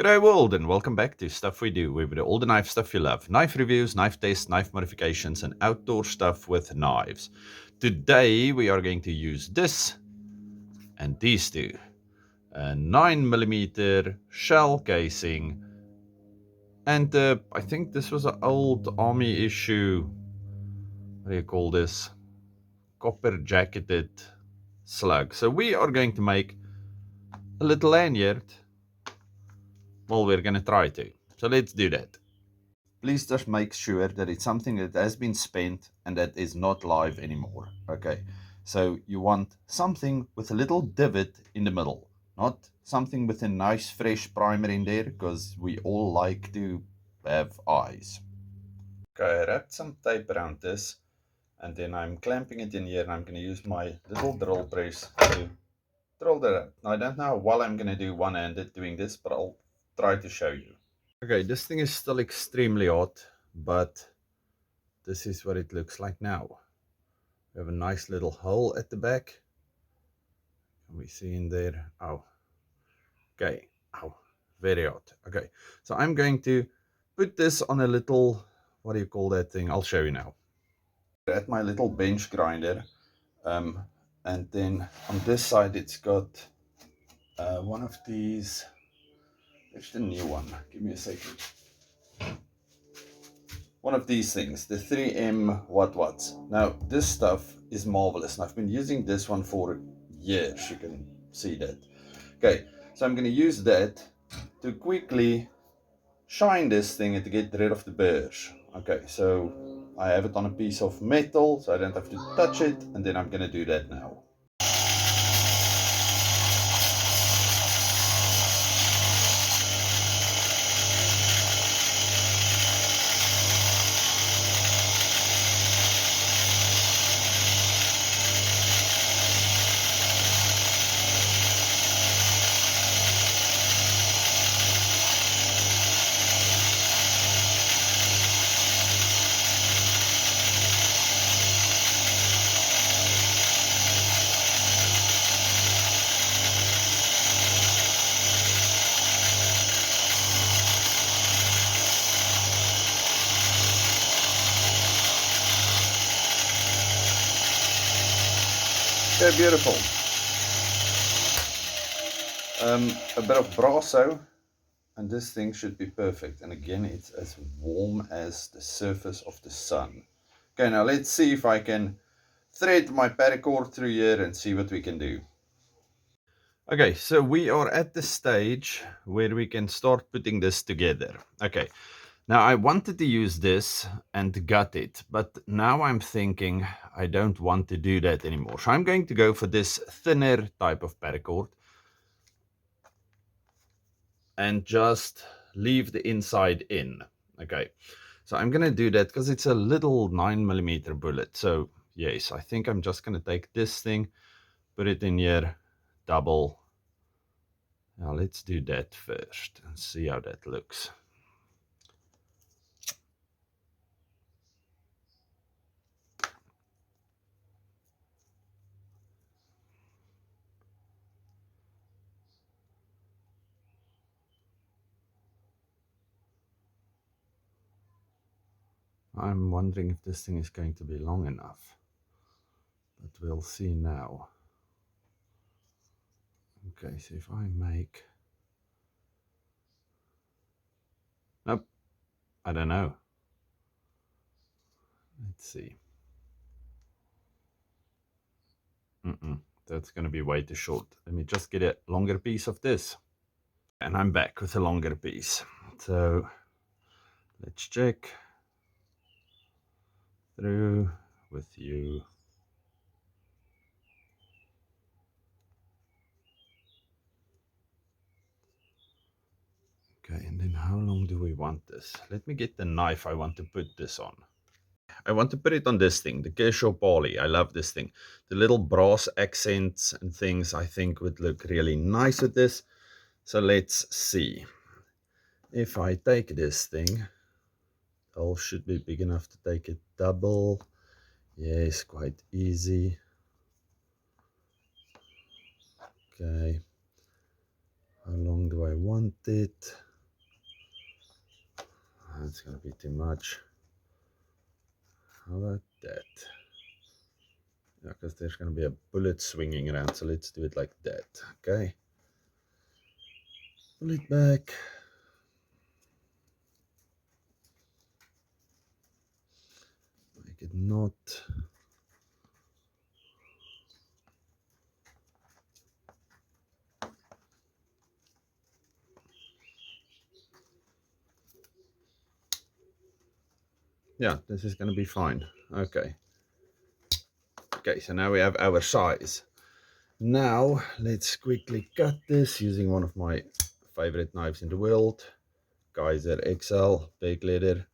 G'day world and welcome back to Stuff We Do, where we do all the knife stuff you love. Knife reviews, knife tests, knife modifications and outdoor stuff with knives. Today we are going to use this and these two. A 9mm shell casing and I think this was an old army issue, what do you call this, copper jacketed slug. So we are going to make a little lanyard. Well, we're going to try to. So let's do that. Please just make sure that it's something that has been spent and that is not live anymore. Okay, so you want something with a little divot in the middle, not something with a nice fresh primer in there, because we all like to have eyes. Okay, I wrapped some tape around this and then I'm clamping it in here, and I'm going to use my little drill press to drill that out. Now I don't know how well I'm going to do one-handed doing this, but I'll try to show you. Okay, this thing is still extremely hot, but this is what it looks like now. We have a nice little hole at the back. Can we see in there? Oh, okay. Oh, very hot. Okay, so I'm going to put this on a little, what do you call that thing? I'll show you now. At my little bench grinder, and then on this side it's got one of these. There's the new one. Give me a second. One of these things, the 3M watts. Now this stuff is marvelous, and I've been using this one for years. You can see that. Okay, so I'm going to use that to quickly shine this thing and to get rid of the burrs. Okay, so I have it on a piece of metal so I don't have to touch it, and then I'm going to do that now. They're beautiful. A bit of brasso, and this thing should be perfect. And again, it's as warm as the surface of the sun. Okay, now let's see if I can thread my paracord through here and see what we can do. Okay, so we are at the stage where we can start putting this together. Okay, now I wanted to use this and gut it, but now I'm thinking I don't want to do that anymore. So I'm going to go for this thinner type of paracord and just leave the inside in. Okay, so I'm going to do that because it's a little 9mm bullet. So yes, I think I'm just going to take this thing, put it in here, double. Now let's do that first and see how that looks. I'm wondering if this thing is going to be long enough, but we'll see now. Okay, so if I make... Nope, I don't know. Let's see. That's going to be way too short. Let me just get a longer piece of this. And I'm back with a longer piece. So let's check through with you. Okay, and then how long do we want this? Let me get the knife I want to put this on. I want to put it on this thing, the Kershaw Poly. I love this thing. The little brass accents and things I think would look really nice with this. So let's see. If I take this thing, all should be big enough to take it double. Yes, quite easy. Okay. How long do I want it? That's going to be too much. How about that? Yeah, because there's going to be a bullet swinging around, so let's do it like that. Okay. Pull it back. Make it not. Yeah, this is going to be fine. Okay. Okay, so now we have our size. Now let's quickly cut this using one of my favorite knives in the world, Kaiser XL, big leather.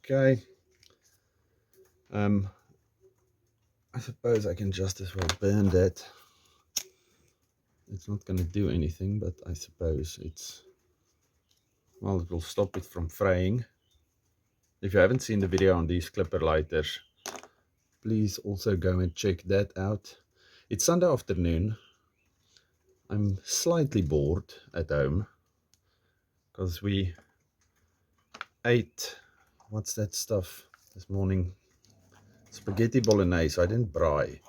Okay. I suppose I can just as well burn that. It's not going to do anything, but I suppose it's, well, it will stop it from fraying. If you haven't seen the video on these clipper lighters, please also go and check that out. It's Sunday afternoon. I'm slightly bored at home because we ate, what's that stuff this morning? Spaghetti bolognese. I didn't braai,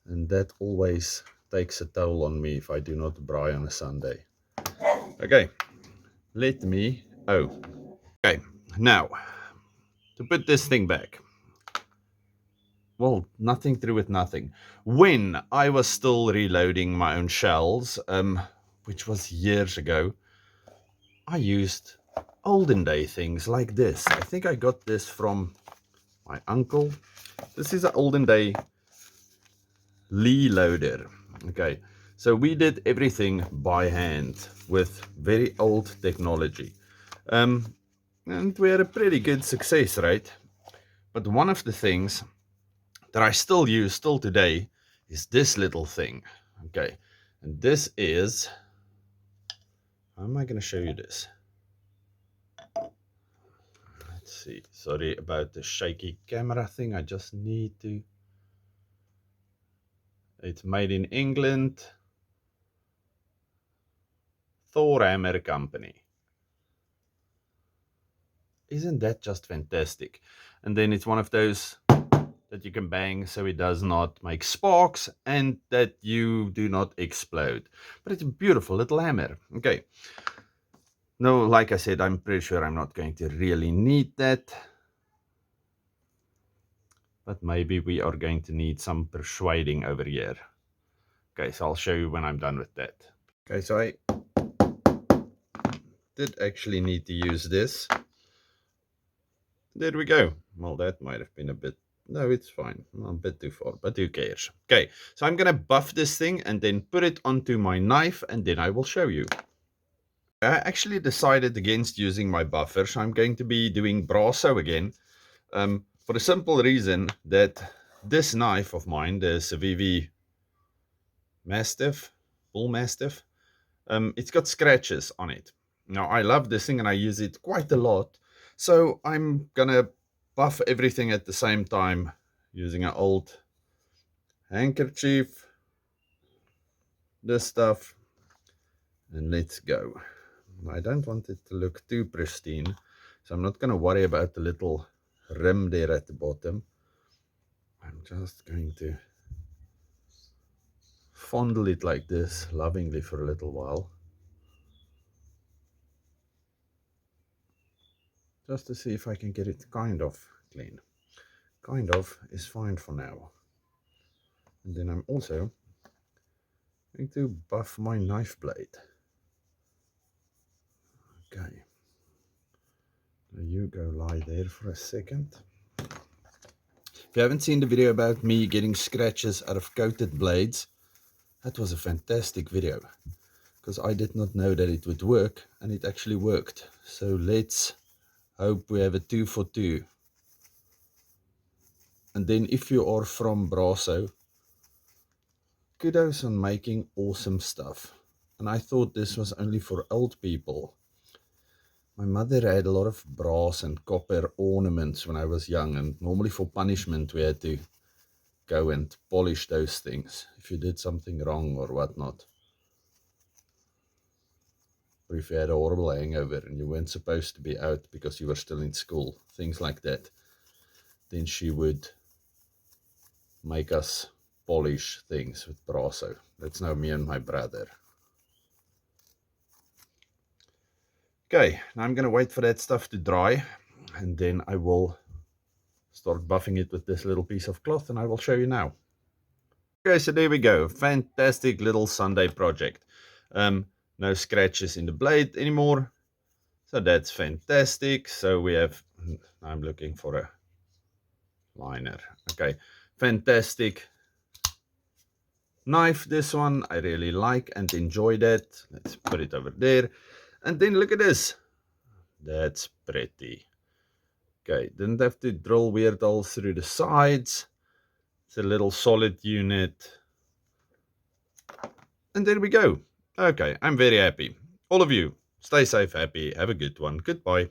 and that always takes a toll on me if I do not braai on a Sunday. Okay, let me, okay, now to put this thing back. Well, nothing to do with nothing. When I was still reloading my own shells, which was years ago, I used olden day things like this. I think I got this from my uncle. This is an olden day Lee loader. Okay, so we did everything by hand with very old technology. And we had a pretty good success rate. But one of the things that I still use still today is this little thing. Okay, and this is, how am I going to show you this? Let's see. Sorry about the shaky camera thing. I just need to. It's made in England. Thor Hammer Company. Isn't that just fantastic? And then it's one of those that you can bang so it does not make sparks and that you do not explode. But it's a beautiful little hammer. Okay. No, like I said, I'm pretty sure I'm not going to really need that. But maybe we are going to need some persuading over here. Okay, so I'll show you when I'm done with that. Okay, so I did actually need to use this. There we go. Well, that might have been a bit, no, it's fine. A bit too far, but who cares? Okay, so I'm going to buff this thing and then put it onto my knife and then I will show you. I actually decided against using my buffer, so I'm going to be doing Brasso again. For the simple reason that this knife of mine, the Civivi Mastiff, Bull Mastiff, it's got scratches on it. Now, I love this thing and I use it quite a lot. So I'm going to buff everything at the same time using an old handkerchief, this stuff, and let's go. I don't want it to look too pristine, so I'm not going to worry about the little rim there at the bottom. I'm just going to fondle it like this lovingly for a little while, just to see if I can get it kind of clean. Kind of is fine for now. And then I'm also going to buff my knife blade. Okay. Now you go lie there for a second. If you haven't seen the video about me getting scratches out of coated blades, that was a fantastic video, because I did not know that it would work, and it actually worked. So let's hope we have a 2 for 2. And then if you are from Brasso, kudos on making awesome stuff. And I thought this was only for old people. My mother had a lot of brass and copper ornaments when I was young, and normally for punishment we had to go and polish those things if you did something wrong or whatnot. or if you had a horrible hangover and you weren't supposed to be out because you were still in school, things like that, then she would make us polish things with brasso. That's now me and my brother. Okay, now I'm going to wait for that stuff to dry, and then I will start buffing it with this little piece of cloth, and I will show you now. Okay, so there we go. Fantastic little Sunday project. No scratches in the blade anymore. So that's fantastic. So we have, I'm looking for a liner. Okay, fantastic knife. This one I really like and enjoy that. Let's put it over there. And then look at this. That's pretty. Okay, didn't have to drill weird holes through the sides. It's a little solid unit. And there we go. Okay, I'm very happy. All of you, stay safe, happy, have a good one. Goodbye.